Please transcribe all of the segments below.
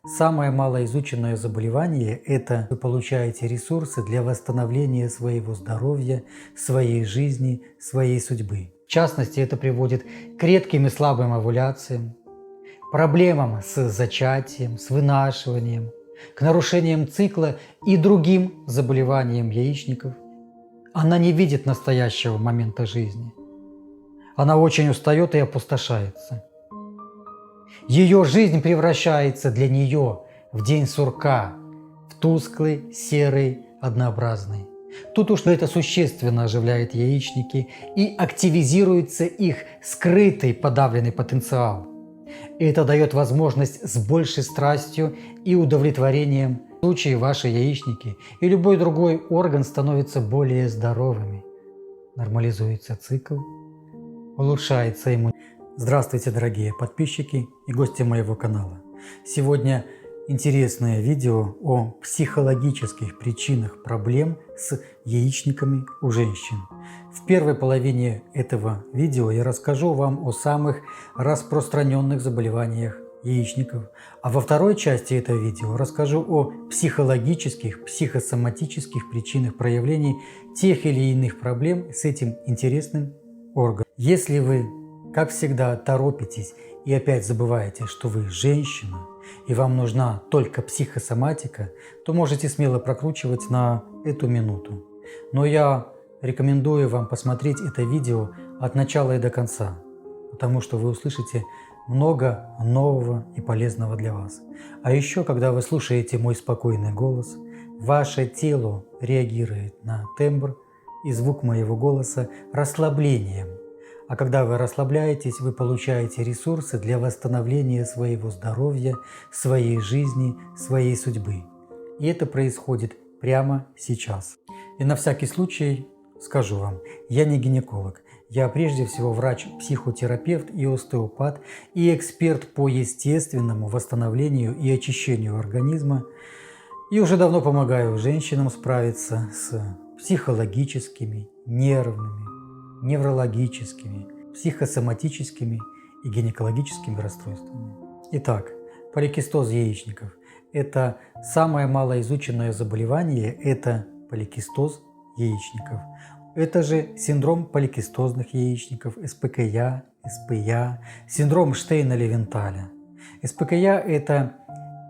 Самое малоизученное заболевание – это вы получаете ресурсы для восстановления своего здоровья, своей жизни, своей судьбы. В частности, это приводит к редким и слабым овуляциям, проблемам с зачатием, с вынашиванием, к нарушениям цикла и другим заболеваниям яичников. Она не видит настоящего момента жизни. Она очень устает и опустошается. Ее жизнь превращается для нее в день сурка, в тусклый, серый, однообразный. Тут уж это существенно оживляет яичники и активизируется их скрытый подавленный потенциал. И это дает возможность с большей страстью и удовлетворением в случае ваши яичники и любой другой орган становятся более здоровыми. Нормализуется цикл, улучшается иммунитет. Здравствуйте, дорогие подписчики и гости моего канала. Сегодня интересное видео о психологических причинах проблем с яичниками у женщин. В первой половине этого видео я расскажу вам о самых распространенных заболеваниях яичников, а во второй части этого видео расскажу о психологических, психосоматических причинах проявлений тех или иных проблем с этим интересным органом. Если вы, как всегда, торопитесь и опять забываете, что вы женщина, и вам нужна только психосоматика, то можете смело прокручивать на эту минуту. Но я рекомендую вам посмотреть это видео от начала и до конца, потому что вы услышите много нового и полезного для вас. А еще, когда вы слушаете мой спокойный голос, ваше тело реагирует на тембр и звук моего голоса расслаблением. А когда вы расслабляетесь, вы получаете ресурсы для восстановления своего здоровья, своей жизни, своей судьбы. И это происходит прямо сейчас. И на всякий случай скажу вам, я не гинеколог. Я прежде всего врач-психотерапевт и остеопат, и эксперт по естественному восстановлению и очищению организма. И уже давно помогаю женщинам справиться с психологическими, нервными, неврологическими, психосоматическими и гинекологическими расстройствами. Итак, поликистоз яичников – это самое малоизученное заболевание, это поликистоз яичников. Это же синдром поликистозных яичников, СПКЯ, СПЯ, синдром Штейна-Левенталя. СПКЯ – это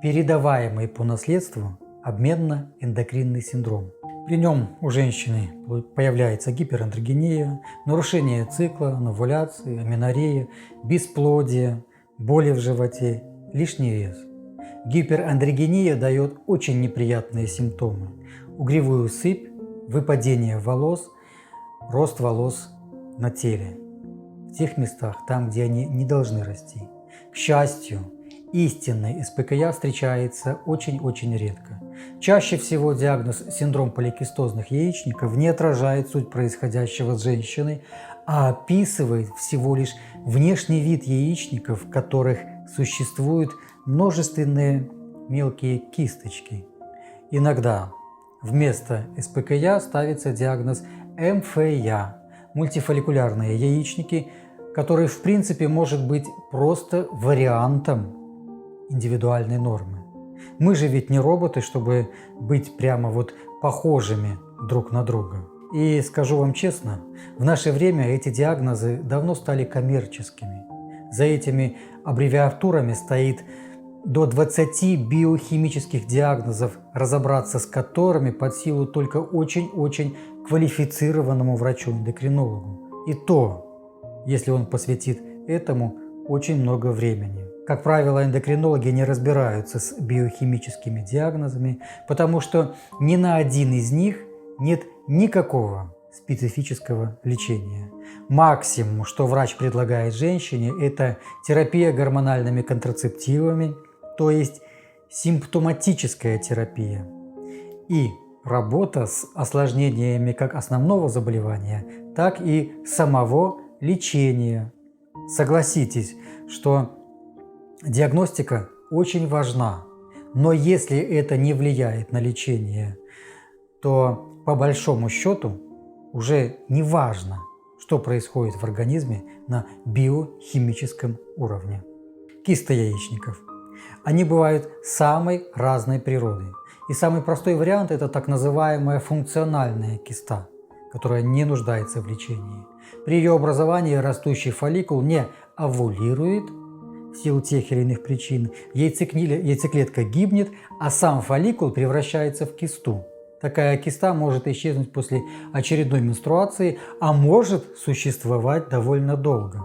передаваемый по наследству обменно-эндокринный синдром. При нем у женщины появляется гиперандрогения, нарушение цикла, овуляции, аменорея, бесплодие, боли в животе, лишний вес. Гиперандрогения дает очень неприятные симптомы: угревую сыпь, выпадение волос, рост волос на теле, в тех местах, там, где они не должны расти. К счастью, истинный СПКЯ встречается очень-очень редко. Чаще всего диагноз синдром поликистозных яичников не отражает суть происходящего с женщиной, а описывает всего лишь внешний вид яичников, в которых существуют множественные мелкие кисточки. Иногда вместо СПКЯ ставится диагноз МФЯ – мультифолликулярные яичники, который в принципе может быть просто вариантом индивидуальной нормы. Мы же ведь не роботы, чтобы быть прямо вот похожими друг на друга. И скажу вам честно, в наше время эти диагнозы давно стали коммерческими. За этими аббревиатурами стоит до 20 биохимических диагнозов, разобраться с которыми под силу только очень-очень квалифицированному врачу-эндокринологу. И то, если он посвятит этому очень много времени. Как правило, эндокринологи не разбираются с биохимическими диагнозами, потому что ни на один из них нет никакого специфического лечения. Максимум, что врач предлагает женщине, это терапия гормональными контрацептивами, то есть симптоматическая терапия, и работа с осложнениями как основного заболевания, так и самого лечения. Согласитесь, что диагностика очень важна, но если это не влияет на лечение, то по большому счету уже не важно, что происходит в организме на биохимическом уровне. Киста яичников. Они бывают самой разной природы. И самый простой вариант – это так называемая функциональная киста, которая не нуждается в лечении. При ее образовании растущий фолликул не овулирует в силу тех или иных причин, яйцеклетка гибнет, а сам фолликул превращается в кисту. Такая киста может исчезнуть после очередной менструации, а может существовать довольно долго.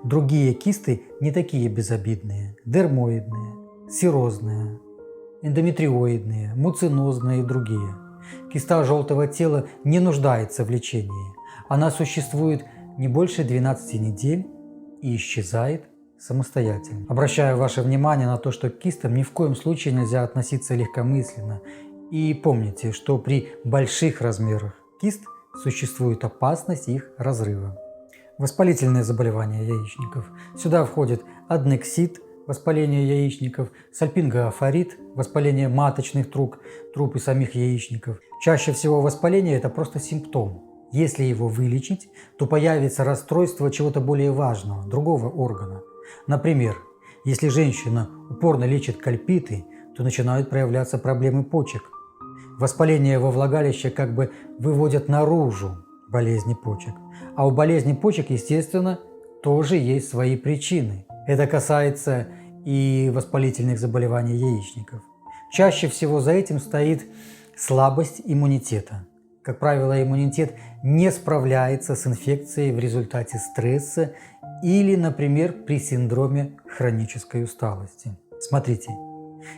Другие кисты не такие безобидные: дермоидные, циррозные, эндометриоидные, муцинозные и другие. Киста желтого тела не нуждается в лечении. Она существует не больше 12 недель и исчезает самостоятельно. Обращаю ваше внимание на то, что к кистам ни в коем случае нельзя относиться легкомысленно. И помните, что при больших размерах кист существует опасность их разрыва. Воспалительные заболевания яичников. Сюда входит аднексит, воспаление яичников, сальпингоофорит, воспаление маточных труб и самих яичников. Чаще всего воспаление – это просто симптом. Если его вылечить, то появится расстройство чего-то более важного, другого органа. Например, если женщина упорно лечит кальпиты, то начинают проявляться проблемы почек. Воспаление во влагалище как бы выводят наружу болезни почек. А у болезни почек, естественно, тоже есть свои причины. Это касается и воспалительных заболеваний яичников. Чаще всего за этим стоит слабость иммунитета. Как правило, иммунитет не справляется с инфекцией в результате стресса или, например, при синдроме хронической усталости. Смотрите,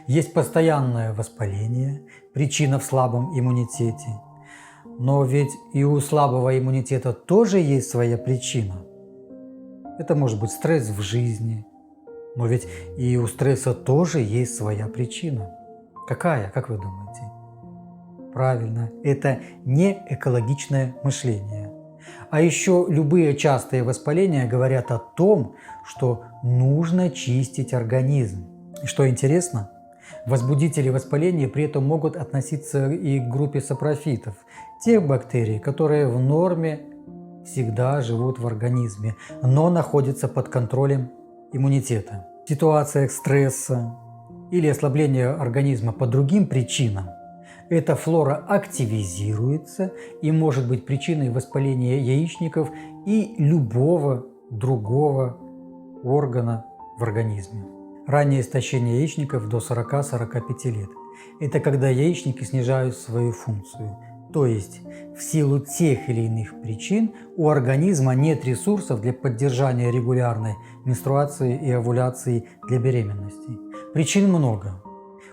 есть постоянное воспаление, причина в слабом иммунитете. Но ведь и у слабого иммунитета тоже есть своя причина. Это может быть стресс в жизни, но ведь и у стресса тоже есть своя причина. Какая, как вы думаете? Правильно, это не экологичное мышление. А еще любые частые воспаления говорят о том, что нужно чистить организм. И что интересно, возбудители воспаления при этом могут относиться и к группе сапрофитов, тех бактерий, которые в норме всегда живут в организме, но находятся под контролем иммунитета. В ситуациях стресса или ослабления организма по другим причинам эта флора активизируется и может быть причиной воспаления яичников и любого другого органа в организме. Раннее истощение яичников до 40-45 лет. Это когда яичники снижают свою функцию. То есть в силу тех или иных причин у организма нет ресурсов для поддержания регулярной менструации и овуляции для беременности. Причин много.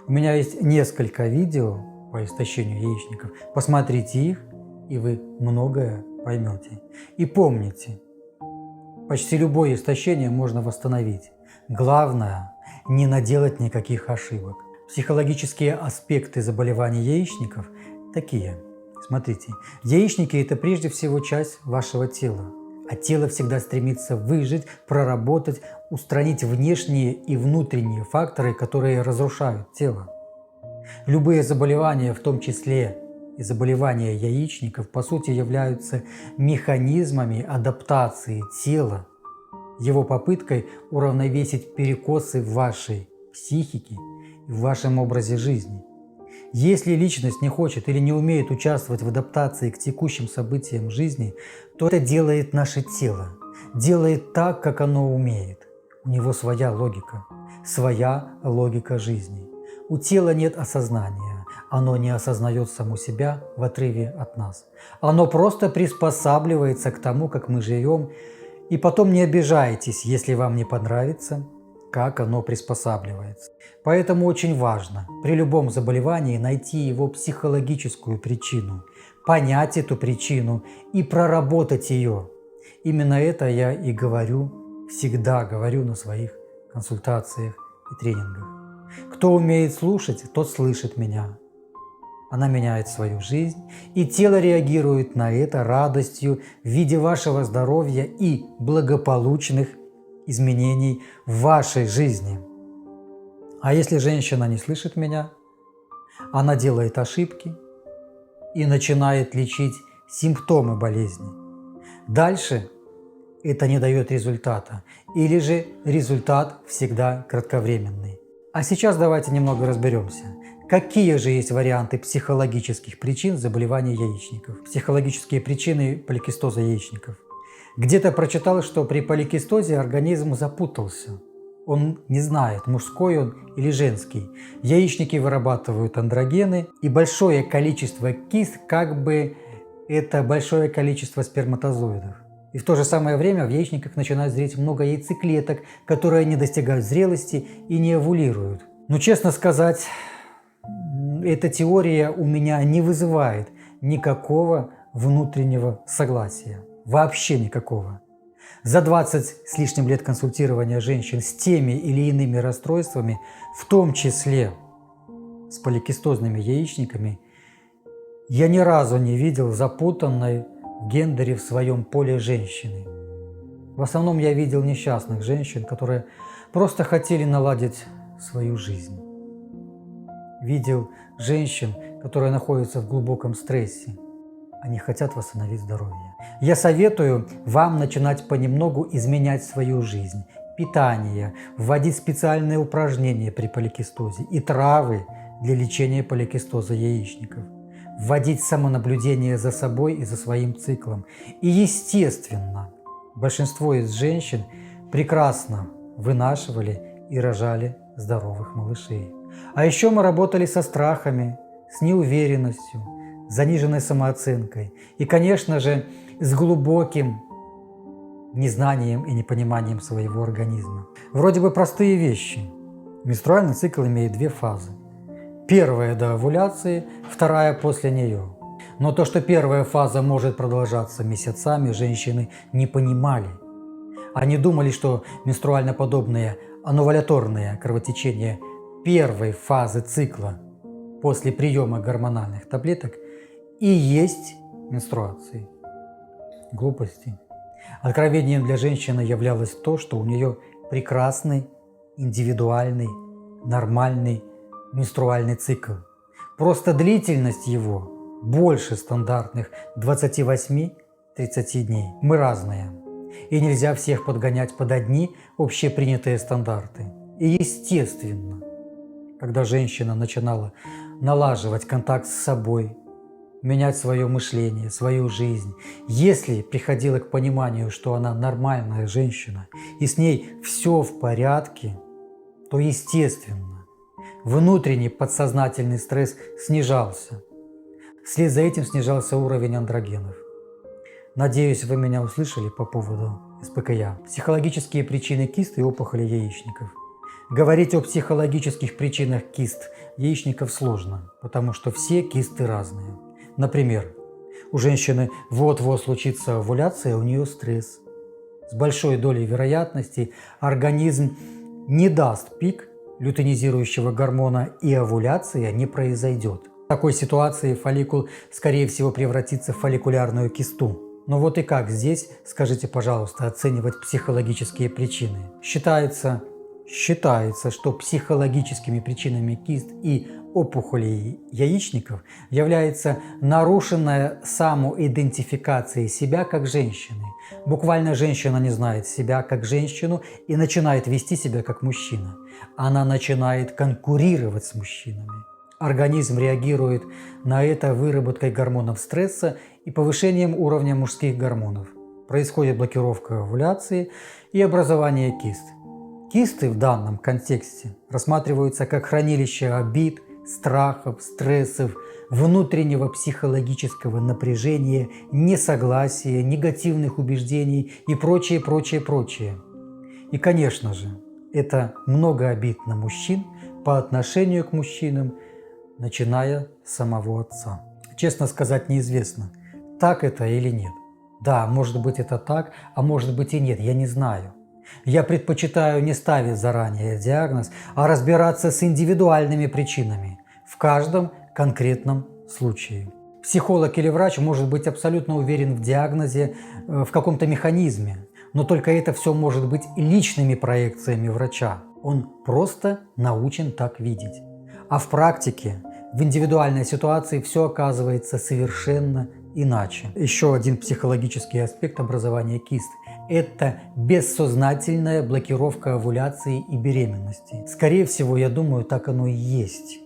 У меня есть несколько видео по истощению яичников. Посмотрите их, и вы многое поймете. И помните, почти любое истощение можно восстановить. Главное – не наделать никаких ошибок. Психологические аспекты заболеваний яичников такие. Смотрите, яичники – это прежде всего часть вашего тела. А тело всегда стремится выжить, проработать, устранить внешние и внутренние факторы, которые разрушают тело. Любые заболевания, в том числе и заболевания яичников, по сути являются механизмами адаптации тела, его попыткой уравновесить перекосы в вашей психике и в вашем образе жизни. Если личность не хочет или не умеет участвовать в адаптации к текущим событиям жизни, то это делает наше тело, делает так, как оно умеет. У него своя логика жизни. У тела нет осознания, оно не осознает само себя в отрыве от нас. Оно просто приспосабливается к тому, как мы живем, и потом не обижайтесь, если вам не понравится, как оно приспосабливается. Поэтому очень важно при любом заболевании найти его психологическую причину, понять эту причину и проработать ее. Именно это я и говорю, всегда говорю на своих консультациях и тренингах. Кто умеет слушать, тот слышит меня. Она меняет свою жизнь, и тело реагирует на это радостью в виде вашего здоровья и благополучных изменений в вашей жизни. А если женщина не слышит меня, она делает ошибки и начинает лечить симптомы болезни. Дальше это не дает результата, или же результат всегда кратковременный. А сейчас давайте немного разберемся. Какие же есть варианты психологических причин заболеваний яичников? Психологические причины поликистоза яичников. Где-то прочитал, что при поликистозе организм запутался. Он не знает, мужской он или женский. Яичники вырабатывают андрогены, и большое количество кист как бы это большое количество сперматозоидов. И в то же самое время в яичниках начинает зреть много яйцеклеток, которые не достигают зрелости и не овулируют. Но честно сказать, эта теория у меня не вызывает никакого внутреннего согласия. Вообще никакого. За 20 с лишним лет консультирования женщин с теми или иными расстройствами, в том числе с поликистозными яичниками, я ни разу не видел запутанной в гендере в своем поле женщины. В основном я видел несчастных женщин, которые просто хотели наладить свою жизнь. Видел женщин, которые находятся в глубоком стрессе. Они хотят восстановить здоровье. Я советую вам начинать понемногу изменять свою жизнь. Питание, вводить специальные упражнения при поликистозе и травы для лечения поликистоза яичников. Вводить самонаблюдение за собой и за своим циклом. И естественно, большинство из женщин прекрасно вынашивали и рожали здоровых малышей. А еще мы работали со страхами, с неуверенностью, заниженной самооценкой и, конечно же, с глубоким незнанием и непониманием своего организма. Вроде бы простые вещи. Менструальный цикл имеет две фазы. Первая до овуляции, вторая после нее. Но то, что первая фаза может продолжаться месяцами, женщины не понимали. Они думали, что менструально-подобные анувуляторные кровотечения первой фазы цикла после приема гормональных таблеток и есть менструации. Глупости. Откровением для женщины являлось то, что у нее прекрасный, индивидуальный, нормальный менструальный цикл. Просто длительность его больше стандартных 28-30 дней. Мы разные. И нельзя всех подгонять под одни общепринятые стандарты. И естественно, когда женщина начинала налаживать контакт с собой, менять свое мышление, свою жизнь, если приходила к пониманию, что она нормальная женщина и с ней все в порядке, то естественно, внутренний подсознательный стресс снижался. Вслед за этим снижался уровень андрогенов. Надеюсь, вы меня услышали по поводу СПКЯ. Психологические причины кист и опухоли яичников. Говорить о психологических причинах кист яичников сложно, потому что все кисты разные. Например, у женщины вот-вот случится овуляция, у нее стресс. С большой долей вероятности организм не даст пик лютeinизирующего гормона, и овуляция не произойдет. В такой ситуации фолликул, скорее всего, превратится в фолликулярную кисту. Но вот и как здесь, скажите, пожалуйста, оценивать психологические причины? Считается, что психологическими причинами кист и опухолей яичников является нарушенная самоидентификация себя как женщины. Буквально женщина не знает себя как женщину и начинает вести себя как мужчина. Она начинает конкурировать с мужчинами. Организм реагирует на это выработкой гормонов стресса и повышением уровня мужских гормонов. Происходит блокировка овуляции и образование кист. Кисты в данном контексте рассматриваются как хранилище обид, страхов, стрессов, внутреннего психологического напряжения, несогласия, негативных убеждений и прочее, прочее, прочее. И, конечно же, это много обид на мужчин по отношению к мужчинам, начиная с самого отца. Честно сказать, неизвестно, так это или нет. Да, может быть это так, а может быть и нет, я не знаю. Я предпочитаю не ставить заранее диагноз, а разбираться с индивидуальными причинами в каждом конкретном случае. Психолог или врач может быть абсолютно уверен в диагнозе, в каком-то механизме, но только это все может быть личными проекциями врача. Он просто научен так видеть. А в практике, в индивидуальной ситуации все оказывается совершенно иначе. Еще один психологический аспект образования кист – это бессознательная блокировка овуляции и беременности. Скорее всего, я думаю, так оно и есть.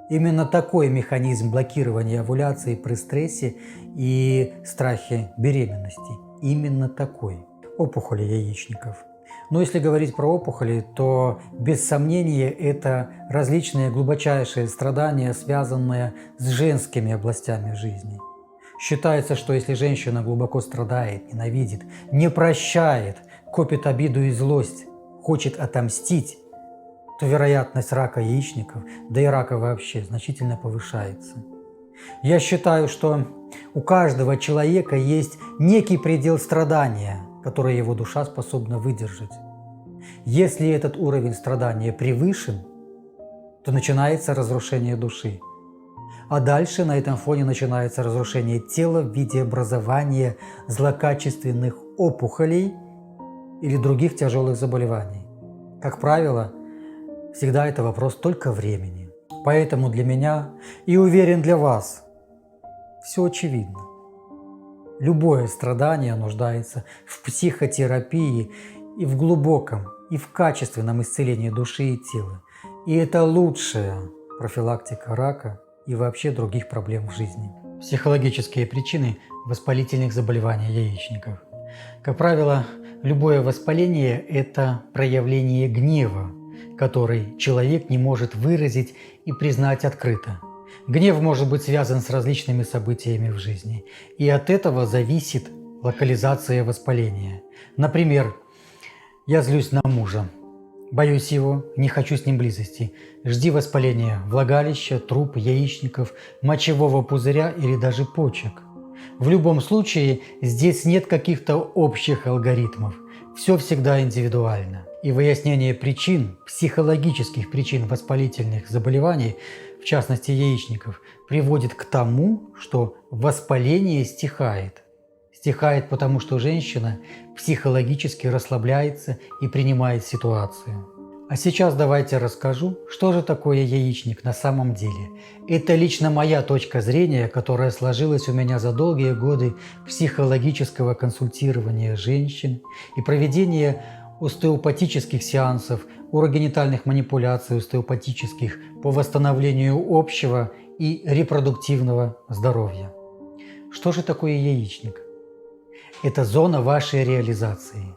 Именно такой механизм блокирования овуляции при стрессе и страхе беременности. Именно такой. Опухоли яичников. Но если говорить про опухоли, то без сомнения это различные глубочайшие страдания, связанные с женскими областями жизни. Считается, что если женщина глубоко страдает, ненавидит, не прощает, копит обиду и злость, хочет отомстить, то вероятность рака яичников, да и рака вообще, значительно повышается. Я считаю, что у каждого человека есть некий предел страдания, который его душа способна выдержать. Если этот уровень страдания превышен, то начинается разрушение души. А дальше на этом фоне начинается разрушение тела в виде образования злокачественных опухолей или других тяжелых заболеваний. Как правило, всегда это вопрос только времени. Поэтому для меня и уверен для вас все очевидно. Любое страдание нуждается в психотерапии и в глубоком, и в качественном исцелении души и тела. И это лучшая профилактика рака и вообще других проблем в жизни. Психологические причины воспалительных заболеваний яичников. Как правило, любое воспаление – это проявление гнева, который человек не может выразить и признать открыто. Гнев может быть связан с различными событиями в жизни, и от этого зависит локализация воспаления. Например, я злюсь на мужа, боюсь его, не хочу с ним близости. Жди воспаления влагалища, труб, яичников, мочевого пузыря или даже почек. В любом случае, здесь нет каких-то общих алгоритмов. Все всегда индивидуально. И выяснение причин, психологических причин воспалительных заболеваний, в частности яичников, приводит к тому, что воспаление стихает. Стихает потому, что женщина психологически расслабляется и принимает ситуацию. А сейчас давайте расскажу, что же такое яичник на самом деле. Это лично моя точка зрения, которая сложилась у меня за долгие годы психологического консультирования женщин и проведения остеопатических сеансов, урогенитальных манипуляций остеопатических по восстановлению общего и репродуктивного здоровья. Что же такое яичник? Это зона вашей реализации.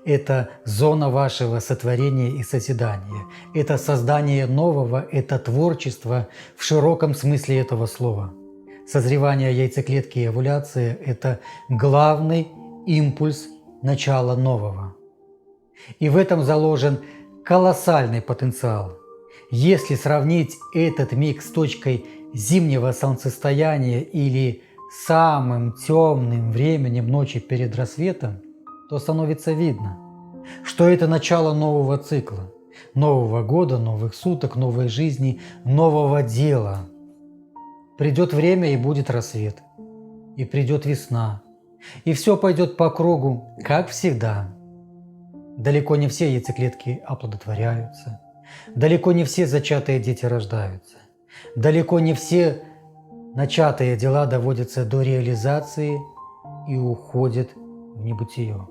Это зона вашего сотворения и созидания. Это создание нового, это творчество в широком смысле этого слова. Созревание яйцеклетки и овуляция – это главный импульс начала нового. И в этом заложен колоссальный потенциал. Если сравнить этот миг с точкой зимнего солнцестояния или самым темным временем ночи перед рассветом, то становится видно, что это начало нового цикла, нового года, новых суток, новой жизни, нового дела. Придет время и будет рассвет, и придет весна, и все пойдет по кругу, как всегда. Далеко не все яйцеклетки оплодотворяются, далеко не все зачатые дети рождаются, далеко не все начатые дела доводятся до реализации и уходят в небытие.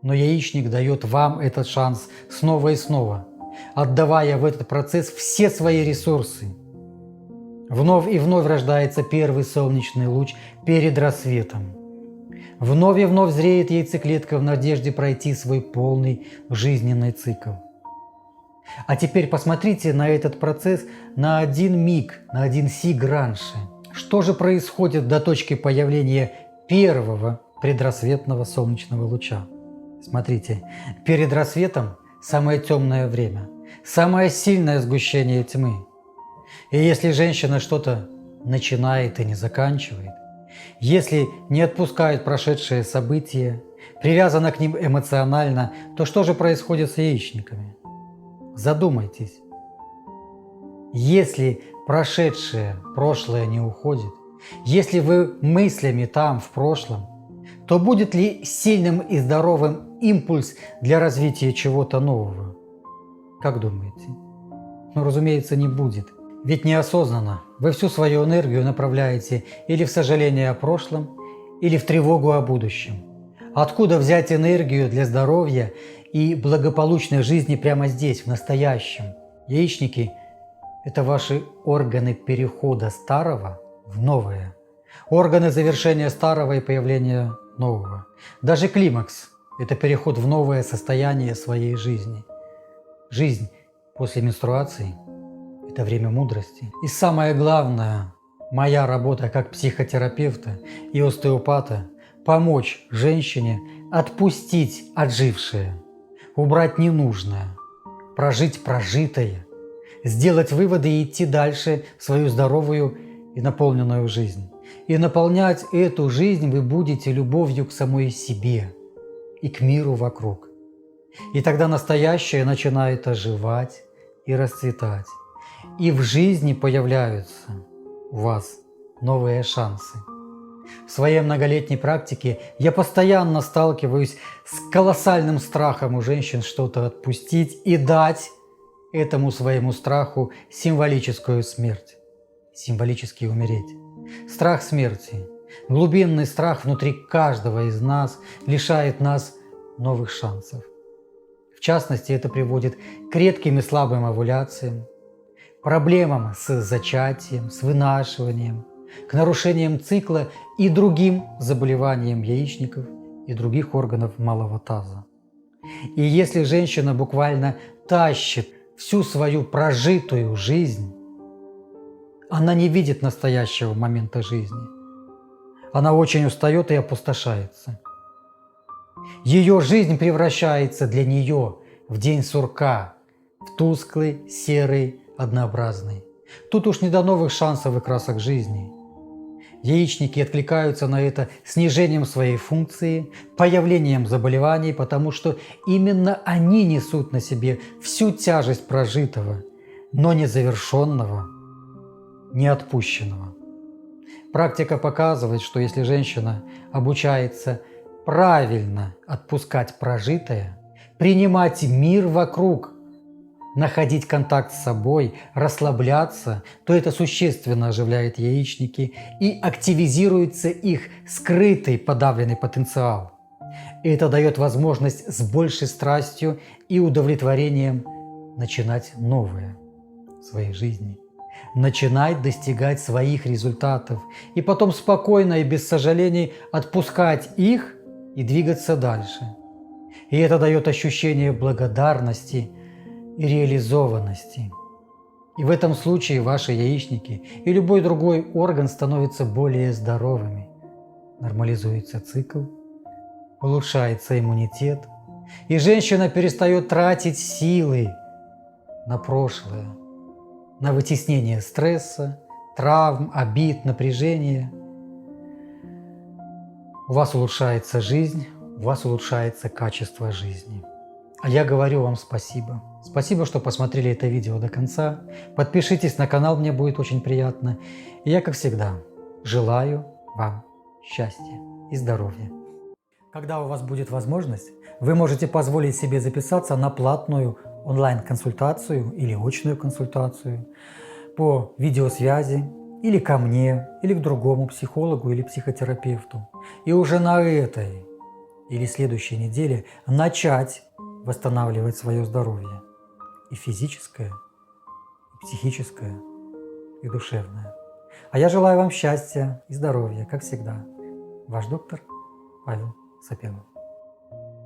Но яичник дает вам этот шанс снова и снова, отдавая в этот процесс все свои ресурсы. Вновь и вновь рождается первый солнечный луч перед рассветом. Вновь и вновь зреет яйцеклетка в надежде пройти свой полный жизненный цикл. А теперь посмотрите на этот процесс на один миг, на один сиг раньше. Что же происходит до точки появления первого предрассветного солнечного луча? Смотрите, перед рассветом самое темное время, самое сильное сгущение тьмы. И если женщина что-то начинает и не заканчивает, если не отпускает прошедшие события, привязана к ним эмоционально, то что же происходит с яичниками? Задумайтесь. Если прошедшее, прошлое не уходит, если вы мыслями там, в прошлом, то будет ли сильным и здоровым импульс для развития чего-то нового? Как думаете? Ну, разумеется, не будет. Ведь неосознанно вы всю свою энергию направляете или в сожаление о прошлом, или в тревогу о будущем. Откуда взять энергию для здоровья и благополучной жизни прямо здесь, в настоящем? Яичники – это ваши органы перехода старого в новое. Органы завершения старого и появления нового. Даже климакс – это переход в новое состояние своей жизни. Жизнь после менструации – это время мудрости. И самое главное, моя работа как психотерапевта и остеопата – помочь женщине отпустить отжившее, убрать ненужное, прожить прожитое, сделать выводы и идти дальше в свою здоровую и наполненную жизнь. И наполнять эту жизнь вы будете любовью к самой себе и к миру вокруг. И тогда настоящее начинает оживать и расцветать. И в жизни появляются у вас новые шансы. В своей многолетней практике я постоянно сталкиваюсь с колоссальным страхом у женщин что-то отпустить и дать этому своему страху символическую смерть, символически умереть. Страх смерти, глубинный страх внутри каждого из нас лишает нас новых шансов. В частности, это приводит к редким и слабым овуляциям, проблемам с зачатием, с вынашиванием, к нарушениям цикла и другим заболеваниям яичников и других органов малого таза. И если женщина буквально тащит всю свою прожитую жизнь, она не видит настоящего момента жизни. Она очень устает и опустошается. Ее жизнь превращается для нее в день сурка, в тусклый, серый, однообразный. Тут уж не до новых шансов и красок жизни. Яичники откликаются на это снижением своей функции, появлением заболеваний, потому что именно они несут на себе всю тяжесть прожитого, но не завершенного, не отпущенного. Практика показывает, что если женщина обучается правильно отпускать прожитое, принимать мир вокруг, находить контакт с собой, расслабляться, то это существенно оживляет яичники и активизируется их скрытый подавленный потенциал. И это дает возможность с большей страстью и удовлетворением начинать новое в своей жизни, начинать достигать своих результатов и потом спокойно и без сожалений отпускать их и двигаться дальше. И это дает ощущение благодарности и реализованности. И в этом случае ваши яичники и любой другой орган становятся более здоровыми. Нормализуется цикл, улучшается иммунитет, и женщина перестает тратить силы на прошлое, на вытеснение стресса, травм, обид, напряжения. У вас улучшается жизнь, у вас улучшается качество жизни. А я говорю вам спасибо. Спасибо, что посмотрели это видео до конца. Подпишитесь на канал, мне будет очень приятно. И я, как всегда, желаю вам счастья и здоровья. Когда у вас будет возможность, вы можете позволить себе записаться на платную онлайн-консультацию или очную консультацию по видеосвязи или ко мне, или к другому психологу или психотерапевту. И уже на этой или следующей неделе начать восстанавливать свое здоровье. И физическое, и психическое, и душевное. А я желаю вам счастья и здоровья, как всегда. Ваш доктор Павел Сапелов.